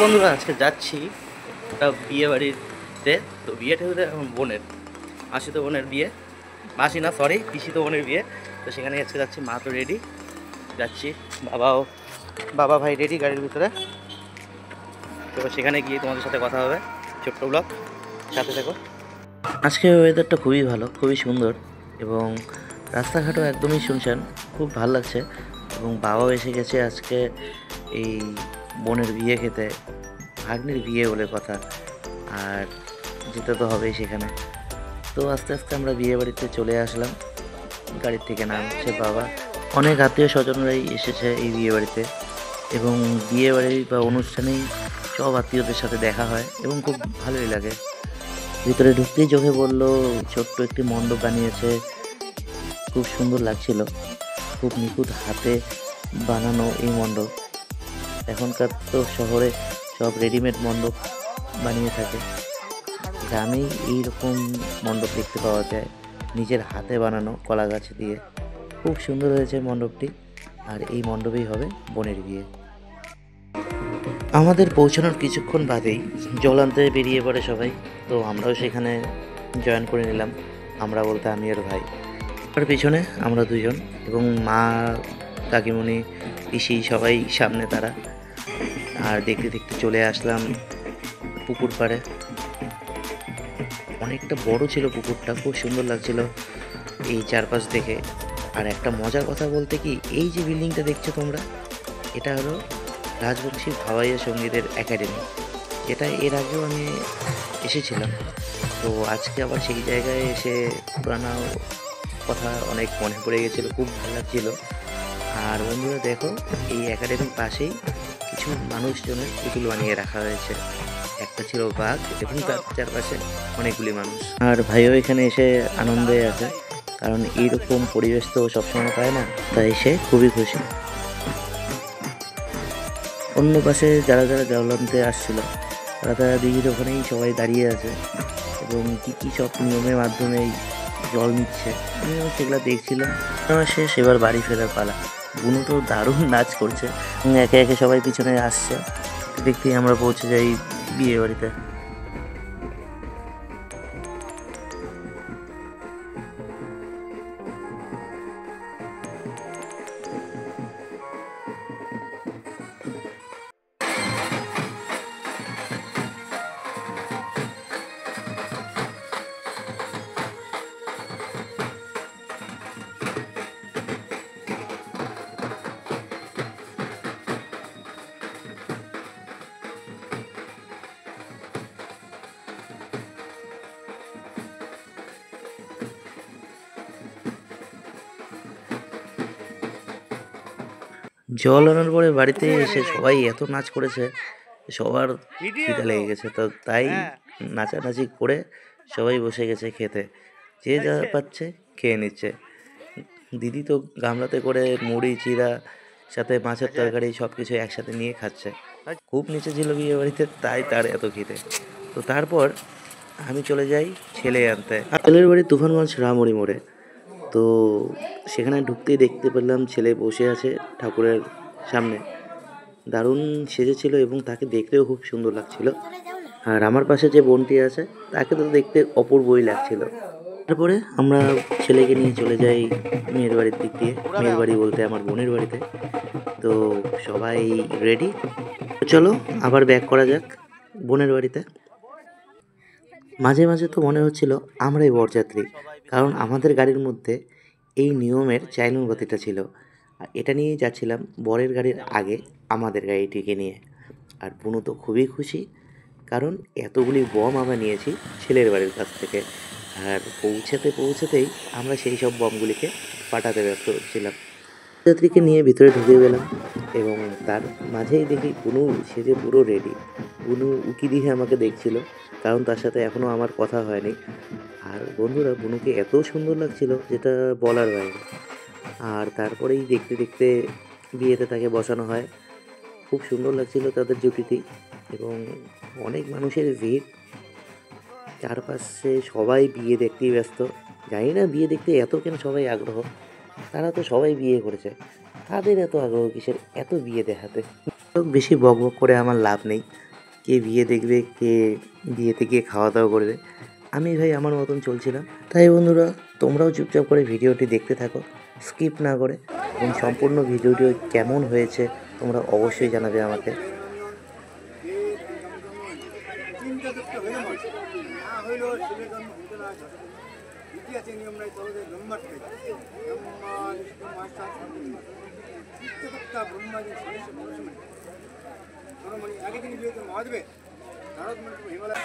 বন্ধুরা আজকে যাচ্ছি একটা বিয়ে বাড়িতে। তো বিয়েটা হচ্ছে আমার বোনের, মাসিতো বোনের বিয়ে, মাসি না সরি পিসিতো বোনের বিয়ে। তো সেখানে আজকে যাচ্ছি, মা তো রেডি, যাচ্ছি, বাবা ভাই রেডি গাড়ির ভিতরে। তো সেখানে গিয়ে তোমাদের সাথে কথা হবে, ছোট্ট ব্লগ, সাথে থেকো। আজকে ওয়েদারটা খুবই ভালো, খুবই সুন্দর, এবং রাস্তাঘাটও একদমই শুনশান, খুব ভালো লাগছে। এবং বাবাও এসে গেছে আজকে এই বোনের বিয়ে খেতে, ভাগ্নির বিয়ে বলে কথা, আর যেতে তো হবেই সেখানে। তো আস্তে আস্তে আমরা বিয়ে বাড়িতে চলে আসলাম, গাড়ির থেকে নামছে বাবা। অনেক আত্মীয় স্বজনরাই এসেছে এই বিয়ে বাড়িতে, এবং বিয়ে বাড়ি বা অনুষ্ঠানেই সব আত্মীয়দের সাথে দেখা হয় এবং খুব ভালোই লাগে। ভিতরে ঢুকতেই চোখে পড়লো ছোট্ট একটি মণ্ডপ বানিয়েছে, খুব সুন্দর লাগছিল, খুব নিখুঁত হাতে বানানো এই মণ্ডপ। এখনকার তো শহরে সব রেডিমেড মণ্ডপ বানিয়ে থাকে, গ্রামেই এইরকম মণ্ডপ দেখতে পাওয়া যায়, নিজের হাতে বানানো কলা গাছ দিয়ে। খুব সুন্দর হয়েছে মণ্ডপটি, আর এই মণ্ডপেই হবে বোনের বিয়ে। আমাদের পৌঁছানোর কিছুক্ষণ বাদেই জল আনতে বেরিয়ে পড়ে সবাই। তো আমরাও সেখানে জয়েন করে নিলাম, আমরা বলতে আমি আর ভাই। তার পিছনে আমরা দুজন, এবং মা, কাকিমণি, পিসি সবাই সামনে তারা। আর দেখতে দেখতে চলে আসলাম পুকুর পাড়ে। অনেকটা বড় ছিল পুকুরটা, খুব সুন্দর লাগছিল এই চারপাশ দেখে। আর একটা মজার কথা বলতে কি, এই যে বিল্ডিংটা দেখছো তোমরা, এটা হলো রাজবংশী ভাওয়াইয়া সঙ্গীতের একাডেমি, যেটা এর আগেও আমি এসেছিলাম। তো আজকে আবার সেই জায়গায় এসে পুরানো কথা অনেক মনে পড়ে গেছিলো, খুব ভালো লাগছিল। আর বন্ধুরা দেখো, এই একাডেমির পাশেই কিছু মানুষজনের পুতুল বানিয়ে রাখা হয়েছে। একটা ছিল বাঘ, এবং তার চারপাশে অনেকগুলি মানুষ। আর ভাইও এখানে এসে আনন্দে আছে, কারণ এইরকম পরিবেশ তো সবসময় পায় না, তাই সে খুবই খুশি। অন্য পাশে যারা যারা জল আনতে আসছিল, তারা দিঘির ওখানেই সবাই দাঁড়িয়ে আছে, এবং কী কী সব নিয়মের মাধ্যমেই জল নিচ্ছে আমিও সেগুলো দেখছিলাম। আমার শেষ, এবার বাড়ি ফেরার পালা। বুনু তো দারুণ নাচ করছে, এবং একে একে সবাই পিছনে আসছে। দেখতেই আমরা পৌঁছে যাই বিয়ে বাড়িতে। জল আনার পরে বাড়িতে এসে সবাই এত নাচ করেছে, সবার খিদে লেগে গেছে। তো তাই নাচানাচি করে সবাই বসে গেছে খেতে, যে যা পাচ্ছে খেয়ে নিচ্ছে। দিদি তো গামলাতে করে মুড়ি, চিড়া, সাথে মাছের তরকারি সব কিছু একসাথে নিয়ে খাচ্ছে। খুব নিচে ছিল বিয়ে বাড়িতে, তাই তার এত খিদে। তো তারপর আমি চলে যাই ছেলে আনতে, ছেলের বাড়ি তুফানগঞ্জ রামড়ি মোড়ে। তো সেখানে ঢুকতেই দেখতে পেলাম ছেলে বসে আছে ঠাকুরের সামনে, দারুণ সেজেছিল, এবং তাকে দেখতেও খুব সুন্দর লাগছিল। আর আমার পাশে যে বোনটি আছে, তাকে তো দেখতে অপূর্বই লাগছিল। তারপরে আমরা ছেলেকে নিয়ে চলে যাই মেয়ের বাড়ির দিক দিয়ে, মেয়ের বাড়ি বলতে আমার বোনের বাড়িতে। তো সবাই রেডি, চলো আবার ব্যাক করা যাক বোনের বাড়িতে। মাঝে মাঝে তো মনে হচ্ছিল আমরাই বরযাত্রী, কারণ আমাদের গাড়ির মধ্যে এই নিয়মের চাইনুগতিটা ছিল। আর এটা নিয়েই যাচ্ছিলাম বরের গাড়ির আগে আমাদের গাড়িটিকে নিয়ে। আর বুনু তো খুবই খুশি, কারণ এতগুলি বম আমরা নিয়েছি ছেলের বাড়ির কাছ থেকে। আর পৌঁছাতেই আমরা সেই সব বমগুলিকে ফাটাতে ব্যস্ত ছিলাম। যাত্রীকে নিয়ে ভিতরে ঢুকে গেলাম, এবং তার মাঝেই দেখি বুনু সেজে পুরো রেডি। বুনু উকি দিয়ে আমাকে দেখছিল, কারণ তার সাথে এখনও আমার কথা হয়নি। আর বন্ধুরা, বুনুকে এত সুন্দর লাগছিল যেটা বলার বাইরে। আর তারপরেই দেখতে দেখতে বিয়েতে তাকে বসানো হয়। খুব সুন্দর লাগছিল তাদের জুটিটি, এবং অনেক মানুষের ভিড় চারপাশে, সবাই বিয়ে দেখতেই ব্যস্ত। জানি না বিয়ে দেখতে এত কেন সবাই আগ্রহ, তারা তো সবাই বিয়ে করেছে, তাদের এত আগ্রহ কিসের এত বিয়ে দেখাতে। বেশি বক বক করে আমার লাভ নেই, কে বিয়ে দেখবে, কে বিয়েতে গিয়ে খাওয়া দাওয়া করবে। আমি ভাই আমার মতন চলছিলাম। তাই বন্ধুরা, তোমরাও চুপচাপ করে ভিডিওটি দেখতে থাকো, স্কিপ না করে, এবং সম্পূর্ণ ভিডিওটি কেমন হয়েছে তোমরা অবশ্যই জানাবে আমাকে। ইতিহাসে নিয়ম নাই চলো যে ব্রহ্মাটকে ব্রহ্মাজি মানে আগে দিন বিয়েতে মহাদেবে নারদ মানে হিমালয়।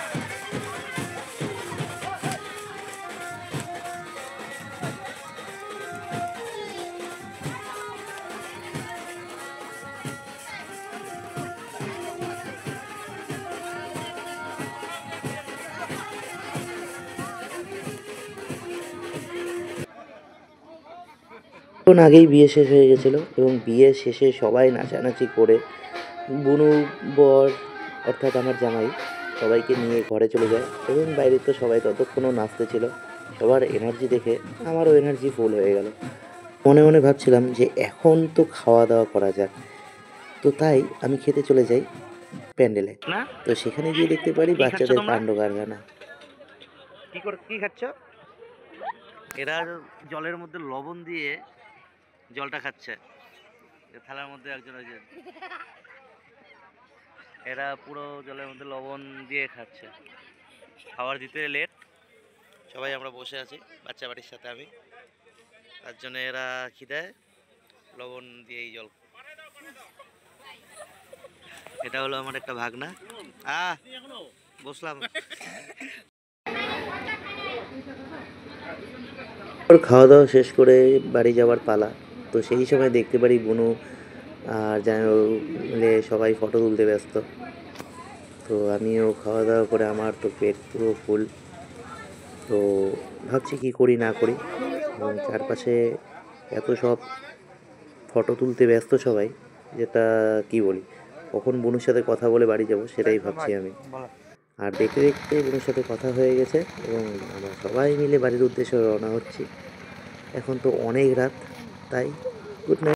কিছুক্ষণ আগেই বিয়ে শেষ হয়ে গেছিলো এবং বিয়ে শেষে সবাই নাচানাচি করে বুনু বর অর্থাৎ আমার জামাই সবাইকে নিয়ে ঘরে চলে যায় এবং বাইরে তো সবাই ততক্ষণও নাচতেছিল। সবার এনার্জি দেখে আমারও এনার্জি ফুল হয়ে গেল। মনে মনে ভাবছিলাম যে এখন তো খাওয়া দাওয়া করা যাক, তো তাই আমি খেতে চলে যাই প্যান্ডেলে। তো সেখানে গিয়ে দেখতে পারি বাচ্চাদের কাণ্ড কারখানা। কি খাচ্ছ? এরা জলের মধ্যে লবণ দিয়ে জলটা খাচ্ছে। থালার মধ্যে একজন আছে, এরা পুরো জলের মধ্যে লবণ দিয়ে খাচ্ছে। খাবার দিতে লেট, সবাই আমরা বসে আছি বাচ্চা বাড়ির সাথে আমি, তার জন্য এরা খিদায় লবণ দিয়ে এই জল। এটা হলো আমার একটা ভাগনা। বসলাম। খাওয়া দাওয়া শেষ করে বাড়ি যাওয়ার পালা। তো সেই সময় দেখতে পারি বুনু আর জামাইবাবু মিলে সবাই ফটো তুলতে ব্যস্ত। তো আমিও খাওয়া দাওয়া করে আমার তো পেট পুরো ফুল। তো ভাবছি কি করি না করি, এবং চারপাশে এত সব ফটো তুলতে ব্যস্ত সবাই, যেটা কি বলি, কখন বুনুর সাথে কথা বলে বাড়ি যাব সেটাই ভাবছি আমি। আর দেখতে দেখতে বুনুর সাথে কথা হয়ে গেছে এবং আমরা সবাই মিলে বাড়ির উদ্দেশ্যে রওনা হচ্ছি। এখন তো অনেক রাত, তাই গুড নাইট।